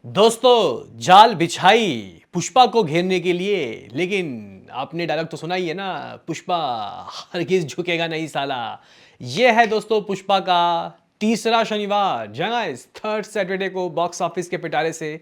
दोस्तों जाल बिछाई पुष्पा को घेरने के लिए, लेकिन आपने डायलॉग तो सुना ही है ना, पुष्पा हरगिज झुकेगा नहीं साला। ये है दोस्तों पुष्पा का तीसरा शनिवार, जहां इस थर्ड सैटरडे को बॉक्स ऑफिस के पिटारे से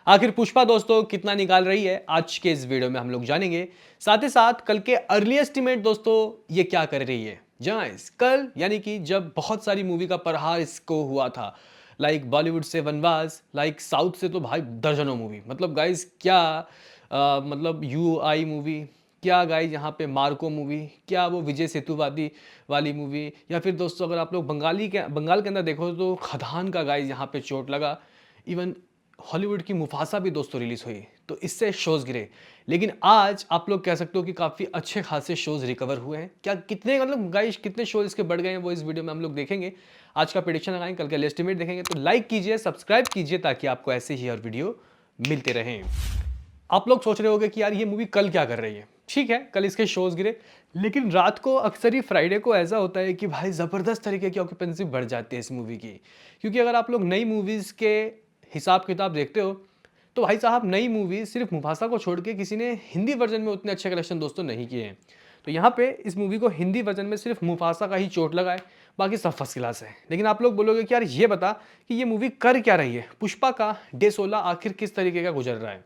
आखिर पुष्पा दोस्तों कितना निकाल रही है, आज के इस वीडियो में हम लोग जानेंगे। साथ ही साथ कल के अर्ली एस्टिमेट दोस्तों ये क्या कर रही है। जहां इस कल यानी कि जब बहुत सारी मूवी का प्रहार इसको हुआ था, लाइक बॉलीवुड से वनवास, लाइक साउथ से तो भाई दर्जनों मूवी, मतलब गाइस क्या मतलब यू आई मूवी, क्या गाइस यहाँ पे मार्को मूवी, क्या वो विजय सेतुवादी वाली मूवी, या फिर दोस्तों अगर आप लोग बंगाल के अंदर देखो तो खदान का गाइस यहाँ पे चोट लगा। इवन हॉलीवुड की मुफासा भी दोस्तों रिलीज हुई, तो इससे शोज गिरे। लेकिन आज आप लोग कह सकते हो कि काफ़ी अच्छे खासे शोज रिकवर हुए हैं। क्या कितने मतलब गाइस कितने शोज इसके बढ़ गए हैं वो इस वीडियो में हम लोग देखेंगे। आज का प्रेडिक्शन लगाएंगे, कल का एस्टिमेट देखेंगे। तो लाइक कीजिए, सब्सक्राइब कीजिए ताकि आपको ऐसे ही और वीडियो मिलते रहें। आप लोग सोच रहे होंगे कि यार ये मूवी कल क्या कर रही है। ठीक है, कल इसके शोज गिरे, लेकिन रात को अक्सर ही फ्राइडे को ऐसा होता है कि भाई ज़बरदस्त तरीके की ऑक्यूपेंसी बढ़ जाती है इस मूवी की। क्योंकि अगर आप लोग नई मूवीज़ के हिसाब किताब देखते हो तो भाई साहब नई मूवी सिर्फ मुफासा को छोड़ के किसी ने हिंदी वर्जन में उतने अच्छे कलेक्शन दोस्तों नहीं किए हैं। तो यहाँ पे इस मूवी को हिंदी वर्जन में सिर्फ मुफासा का ही चोट लगा है, बाकी सब फर्स्ट क्लास है। लेकिन आप लोग बोलोगे कि यार ये बता कि ये मूवी कर क्या रही है, पुष्पा का डे 16 आखिर किस तरीके का गुजर रहा है।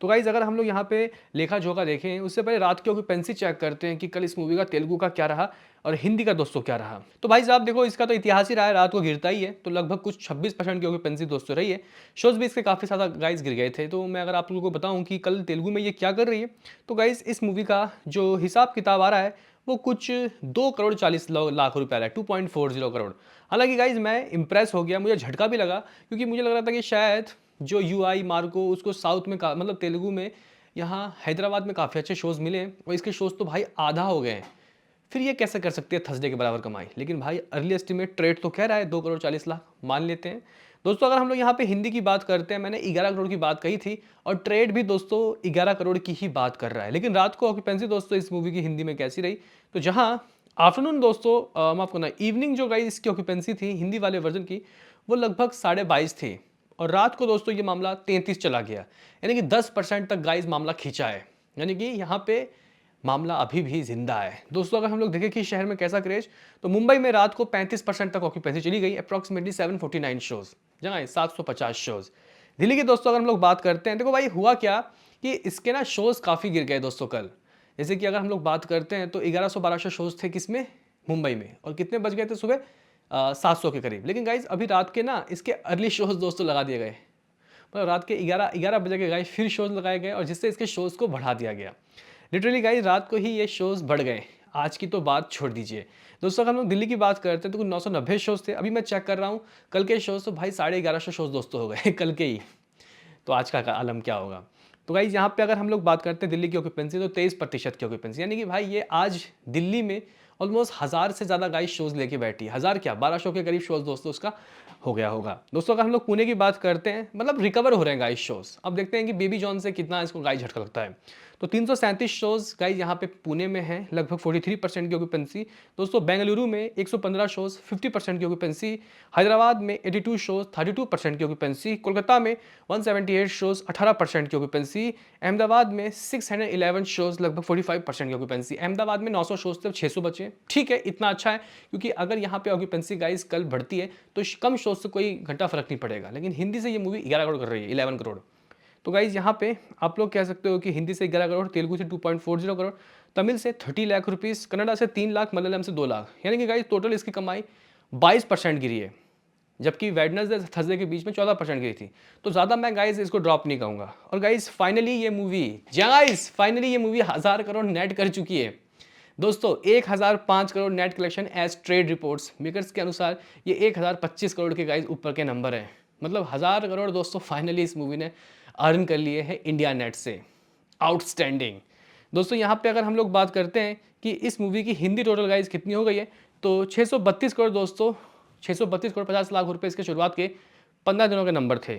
तो गाइज अगर हम लोग यहाँ पे लेखा जोखा देखें, उससे पहले रात की ऑक्यूपेंसी चेक करते हैं कि कल इस मूवी का तेलुगु का क्या रहा और हिंदी का दोस्तों क्या रहा। तो भाई साहब देखो, इसका तो इतिहास ही रहा है, रात को गिरता ही है, तो लगभग कुछ 26% की ऑक्यूपेंसी दोस्तों रही है। शोज भी इसके काफ़ी ज़्यादा गाइज गिर गए थे। तो मैं अगर आप लोगों को बताऊं कि कल तेलुगु में ये क्या कर रही है, तो गाइज इस मूवी का जो हिसाब किताब आ रहा है वो कुछ 2 करोड़ 40 लाख रुपए आ रहा है, 2.40 करोड़। हालांकि गाइज मैं इंप्रेस हो गया, मुझे झटका भी लगा, क्योंकि मुझे लग रहा था कि शायद जो यू आई मार्को उसको साउथ में मतलब तेलुगु में यहाँ हैदराबाद में काफ़ी अच्छे शोज़ मिले और इसके शोज़ तो भाई आधा हो गए हैं। फिर ये कैसे कर सकते हैं थर्सडे के बराबर कमाई। लेकिन भाई अर्ली एस्टिमेट ट्रेड तो कह रहा है 2 करोड़ 40 लाख, मान लेते हैं। दोस्तों अगर हम लोग यहाँ पे हिंदी की बात करते हैं, मैंने 11 करोड़ की बात कही थी और ट्रेड भी दोस्तों 11 करोड़ की ही बात कर रहा है। लेकिन रात को ऑक्यूपेंसी दोस्तों इस मूवी की हिंदी में कैसी रही, तो जहाँ आफ्टरनून दोस्तों माफ करना इवनिंग जो गई इसकी ऑक्यूपेंसी थी हिंदी वाले वर्जन की, वो लगभग 22.5 थी और रात को दोस्तों ये मामला 33 चला गया, यानी कि 10% तक गाइज मामला खींचा है। यानी कि यहाँ पे मामला अभी भी जिंदा है। दोस्तों अगर हम लोग देखें कि शहर में कैसा क्रेज, तो मुंबई में रात को 35% तक ऑक्यूपेंसी चली गई, अप्रॉक्सीमेटली 749 शोज, जहाँ 750 शोज। दिल्ली की दोस्तों अगर हम लोग बात करते हैं, देखो भाई हुआ क्या कि इसके ना शोज काफ़ी गिर गए दोस्तों कल। जैसे कि अगर हम लोग बात करते हैं तो 1100-1200 शोज थे किसमें, मुंबई में, और कितने बज गए थे सुबह 700 के करीब। लेकिन गाइज अभी रात के ना इसके अर्ली शोज दोस्तों लगा दिए गए, मतलब रात के 11 बजे के गाइस फिर शोज लगाए गए और जिससे इसके शोज को बढ़ा दिया गया। लिटरली गाइस रात को ही ये शोज बढ़ गए। आज की तो बात छोड़ दीजिए दोस्तों, अगर हम लोग दिल्ली की बात करते हैं तो कुछ 990 शोज थे। अभी मैं चेक कर रहा हूँ कल के शोज तो भाई 1150 शोज दोस्तों हो गए कल के ही। तो आज का आलम क्या होगा। तो गाइज यहाँ पे अगर हम लोग बात करते हैं दिल्ली की ऑक्यूपेंसी, तो 23% की ऑक्यूपेंसी, यानी कि भाई ये आज दिल्ली में ऑलमोस्ट 1000 से ज़्यादा गाइस शोज लेके बैठी है। 1000 क्या 1200 के करीब शोज दोस्तों उसका हो गया होगा। दोस्तों अगर हम लोग पुणे की बात करते हैं, मतलब रिकवर हो रहे हैं गाइस शोज। अब देखते हैं कि बेबी जॉन से कितना इसको गाइस झटका लगता है। तो 337 शोज गाइस यहाँ पे पुणे में है, लगभग 43% की ऑक्यूपेंसी। दोस्तों बेंगलुरु में 115 शोज 50% की ऑक्यूपेंसी, हैदराबाद में 82 शोज 32% की ऑक्यूपेंसी, कोलकाता में 178 शोज 18% की ऑक्यूपेंसी, अहमदाबाद में 611 शोज लगभग 45% की ऑक्यूपेंसी। अहमदाबाद में 900 शोज थे, 600 बचे। ठीक है, इतना अच्छा है, क्योंकि अगर यहाँ पे ऑक्यूपेंसी गाइस कल बढ़ती है तो कम शोज से कोई घंटा फर्क नहीं पड़ेगा। लेकिन हिंदी से ये मूवी 11 करोड़ कर रही है, 11 करोड़। तो गाइज यहाँ पे आप लोग कह सकते हो कि हिंदी से 11 करोड़, तेलुगु से 2.40 करोड़, तमिल से 30 लाख रुपीस, कन्नड़ा से 3 लाख, मलयालम से 2 लाख, यानी कि गाइज टोटल इसकी कमाई 22% गिरी है। जबकि वेडनेसडे थर्सडे के बीच में 14% गिरी थी। तो ज़्यादा मैं गाइज इसको ड्रॉप नहीं कहूँगा। और गाइज फाइनली ये मूवी 1000 करोड़ नेट कर चुकी है दोस्तों। 1005 crore net collection as trade reports makers के अनुसार ये 1025 करोड़ के गाइज ऊपर के नंबर हैं। मतलब 1000 करोड़ दोस्तों फाइनली इस मूवी ने अर्न कर लिए हैं इंडिया नेट से। आउटस्टैंडिंग। दोस्तों यहाँ पे अगर हम लोग बात करते हैं कि इस मूवी की हिंदी टोटल गाइज कितनी हो गई है, तो 632 करोड़ दोस्तों, 632 करोड़ 50 लाख रुपए इसके शुरुआत के 15 दिनों के नंबर थे।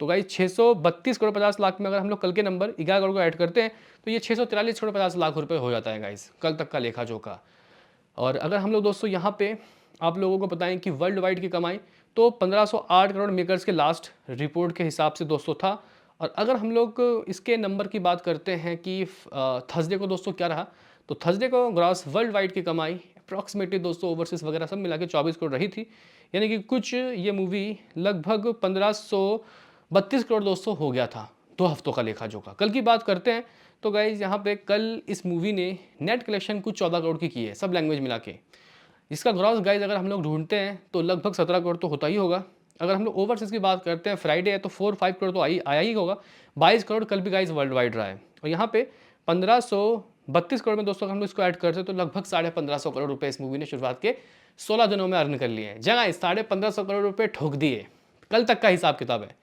तो गाइज 632 करोड़ 50 लाख में अगर हम लोग कल के नंबर 11 करोड़ को ऐड करते हैं तो ये 643 करोड़ 50 लाख रुपए हो जाता है गाइज कल तक का लेखा जोखा। और अगर हम लोग दोस्तों यहाँ पे आप लोगों को बताएं कि वर्ल्ड वाइड की कमाई, तो 1508 करोड़ मेकर्स के लास्ट रिपोर्ट के हिसाब से दोस्तों था। और अगर हम लोग इसके नंबर की बात करते हैं कि थर्सडे को दोस्तों क्या रहा, तो थर्सडे को ग्रॉस वर्ल्ड वाइड की कमाई अप्रॉक्सीमेटली दोस्तों ओवरसीज़ वगैरह सब मिला के 24 करोड़ रही थी। यानी कि कुछ ये मूवी लगभग 1532 करोड़ दोस्तों हो गया था 2 हफ्तों का लेखा जोखा। कल की बात करते हैं तो गाइज़ यहाँ पे कल इस मूवी ने नेट कलेक्शन कुछ 14 करोड़ की है, सब लैंग्वेज मिला के। इसका ग्रॉस गाइज अगर हम लोग ढूंढते हैं तो लगभग 17 करोड़ तो होता ही होगा। अगर हम लोग ओवरसीज़ की बात करते हैं, फ्राइडे है तो 4-5 करोड़ तो आया ही होगा। 22 करोड़ कल भी गाइज वर्ल्ड वाइड रहा है। और यहाँ पे 1532 करोड़ में दोस्तों अगर हम लोग इसको ऐड करते हैं तो लगभग 1550 करोड़ रुपए इस मूवी ने शुरुआत के 16 दिनों में अर्न कर लिए हैं। जगह 1550 करोड़ रुपए ठोक दिए, कल तक का हिसाब किताब है।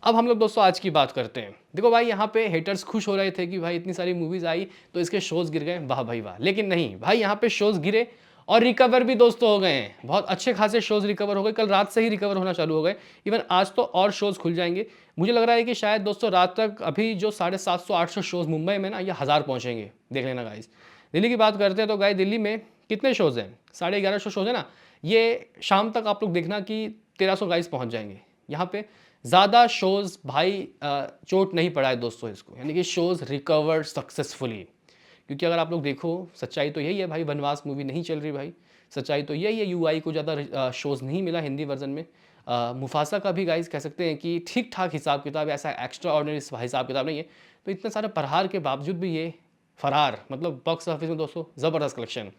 अब हम लोग दोस्तों आज की बात करते हैं। देखो भाई, यहाँ पे हेटर्स खुश हो रहे थे कि भाई इतनी सारी मूवीज आई तो इसके शोज गिर गए, वाह भाई वाह। लेकिन नहीं भाई, यहाँ पे शोज गिरे और रिकवर भी दोस्तों हो गए हैं। बहुत अच्छे खासे शोज रिकवर हो गए, कल रात से ही रिकवर होना चालू हो गए। इवन आज तो और शोज खुल जाएंगे। मुझे लग रहा है कि शायद दोस्तों रात तक अभी जो 750-800 शोज मुंबई में ना, ये 1000 पहुंचेंगे, देख लेना गाइस। दिल्ली की बात करते हैं तो गाइस दिल्ली में कितने शोज हैं? 1150 शोज है ना। ये शाम तक आप लोग देखना कि 1300 गाइस पहुंच जाएंगे। यहाँ पे ज़्यादा शोज़ भाई चोट नहीं पड़ा है दोस्तों इसको, यानी कि शोज़ रिकवर्ड सक्सेसफुली। क्योंकि अगर आप लोग देखो, सच्चाई तो यही है भाई, वनवास मूवी नहीं चल रही भाई। सच्चाई तो यही है, यूआई को ज़्यादा शोज़ नहीं मिला हिंदी वर्जन में। मुफासा का भी गाइस कह सकते हैं कि ठीक ठाक हिसाब किताब, ऐसा एक्स्ट्रा ऑर्डिनरी हिसाब किताब नहीं है। तो इतने सारे प्रहार के बावजूद भी ये फरार, मतलब बॉक्स ऑफिस में दोस्तों ज़बरदस्त कलेक्शन।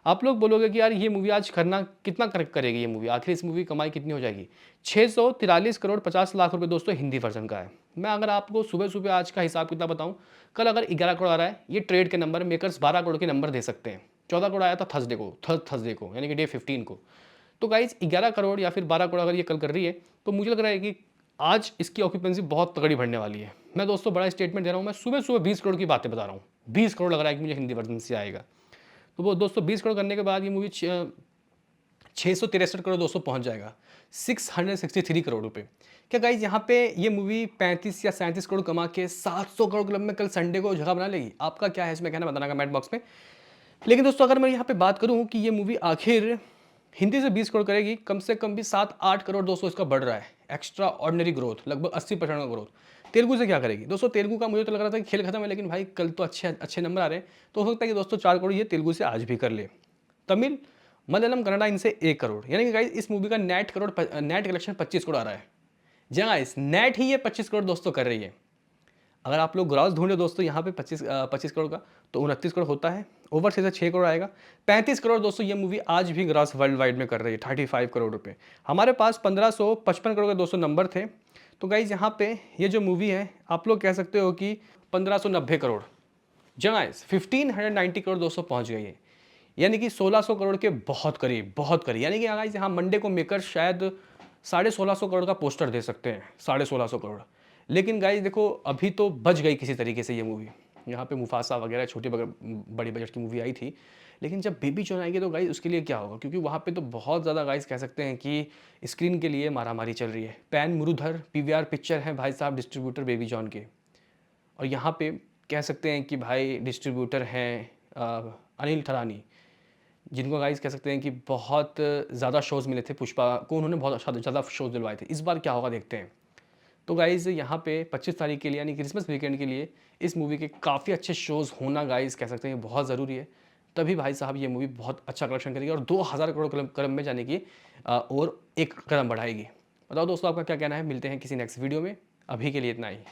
आप लोग बोलोगे कि यार ये मूवी आज करना कितना करेगी, ये मूवी आखिर इस मूवी कमाई कितनी हो जाएगी? 643 करोड़ 50 लाख रुपए दोस्तों हिंदी वर्जन का है। मैं अगर आपको सुबह सुबह आज का हिसाब किताब बताऊं, कल अगर 11 करोड़ आ रहा है, ये ट्रेड के नंबर, मेकर्स 12 करोड़ के नंबर दे सकते हैं। 14 करोड़ आया था थर्सडे को यानी कि डे 15 को। तो गाइज 11 करोड़ या फिर 12 करोड़ अगर ये कल कर रही है तो मुझे लग रहा है कि आज इसकी ऑक्यूपेंसी बहुत तगड़ी बढ़ने वाली है। मैं दोस्तों बड़ा स्टेटमेंट दे रहा हूँ, मैं सुबह सुबह 20 करोड़ की बातें बता रहा हूँ। 20 करोड़ लग रहा है कि मुझे हिंदी वर्जन से आएगा। तो वो दोस्तों 20 करोड़ करने के बाद ये मूवी 663 करोड़ दोस्तों पहुंच जाएगा, 663 करोड़ रुपए। क्या गाइज यहाँ पे ये मूवी 35 या 37 करोड़ कमा के 700 करोड़ क्लब में कल संडे को जगह बना लेगी? आपका क्या है इसमें कहना, बताना कमेंट बॉक्स में। लेकिन दोस्तों अगर मैं यहाँ पे बात करूँ कि ये मूवी आखिर हिंदी से 20 करोड़ करेगी, कम से कम भी 7-8 करोड़ दोस्तों इसका बढ़ रहा है, एक्स्ट्रा ऑर्डिनरी ग्रोथ, लगभग 80% का ग्रोथ। तेलुगु से क्या करेगी दोस्तों? तेलुगु का मुझे तो लग रहा था कि खेल खत्म है, लेकिन भाई कल तो अच्छे नंबर आ रहे हैं, तो हो सकता है कि दोस्तों 4 करोड़ ये तेलुगु से आज भी कर ले। तमिल, मलयालम, कन्नड़ा इनसे 1 करोड़, यानी कि गाइस इस मूवी का नेट कलेक्शन 25 करोड़ आ रहा है। जहाँ इस नेट ही ये 25 करोड़ दोस्तों कर रही है। अगर आप लोग ग्रॉस ढूंढे दोस्तों यहाँ पे 25 करोड़ का, तो 29 करोड़ होता है। ओवरसीज से 6 करोड़ आएगा। 35 करोड़ दोस्तों ये मूवी आज भी ग्रॉस वर्ल्ड वाइड में कर रही है, 35 करोड़ रुपए। हमारे पास 1555 करोड़ के दोस्तों नंबर थे। तो गाइज यहाँ पे ये जो मूवी है, आप लोग कह सकते हो कि 1590 करोड़, जहाँ 1590 करोड़ दोस्तों पहुँच गई है, यानी कि 1600 करोड़ के बहुत करीब, बहुत करीब। यानी कि गाइज यहाँ मंडे को मेकर शायद 1650 करोड़ का पोस्टर दे सकते हैं, 1650 करोड़। लेकिन गाइज देखो, अभी तो बच गई किसी तरीके से ये मूवी। यहाँ पे मुफासा वगैरह छोटी बड़ी बजट की मूवी आई थी, लेकिन जब बेबी जॉन आएगी तो गाइज उसके लिए क्या होगा? क्योंकि वहाँ पे तो बहुत ज़्यादा गाइज कह सकते हैं कि स्क्रीन के लिए मारामारी चल रही है। पैन मुरुधर पीवीआर पिक्चर है भाई साहब डिस्ट्रीब्यूटर बेबी जॉन के, और यहाँ पे कह सकते हैं कि भाई डिस्ट्रीब्यूटर हैं अनिल थरानी, जिनको गाइज कह सकते हैं कि बहुत ज़्यादा शोज़ मिले थे पुष्पा को, उन्होंने बहुत ज़्यादा शोज़ दिलवाए थे। इस बार क्या होगा देखते हैं। तो गाइज़ यहाँ पे 25 तारीख के लिए यानी क्रिसमस वीकेंड के लिए इस मूवी के काफ़ी अच्छे शोज़ होना गाइज़ कह सकते हैं बहुत ज़रूरी है। तभी भाई साहब ये मूवी बहुत अच्छा कलेक्शन करेगी और 2000 करोड़ कदम में जाने की और एक कदम बढ़ाएगी। बताओ दोस्तों आपका क्या कहना है? मिलते हैं किसी नेक्स्ट वीडियो में, अभी के लिए इतना ही।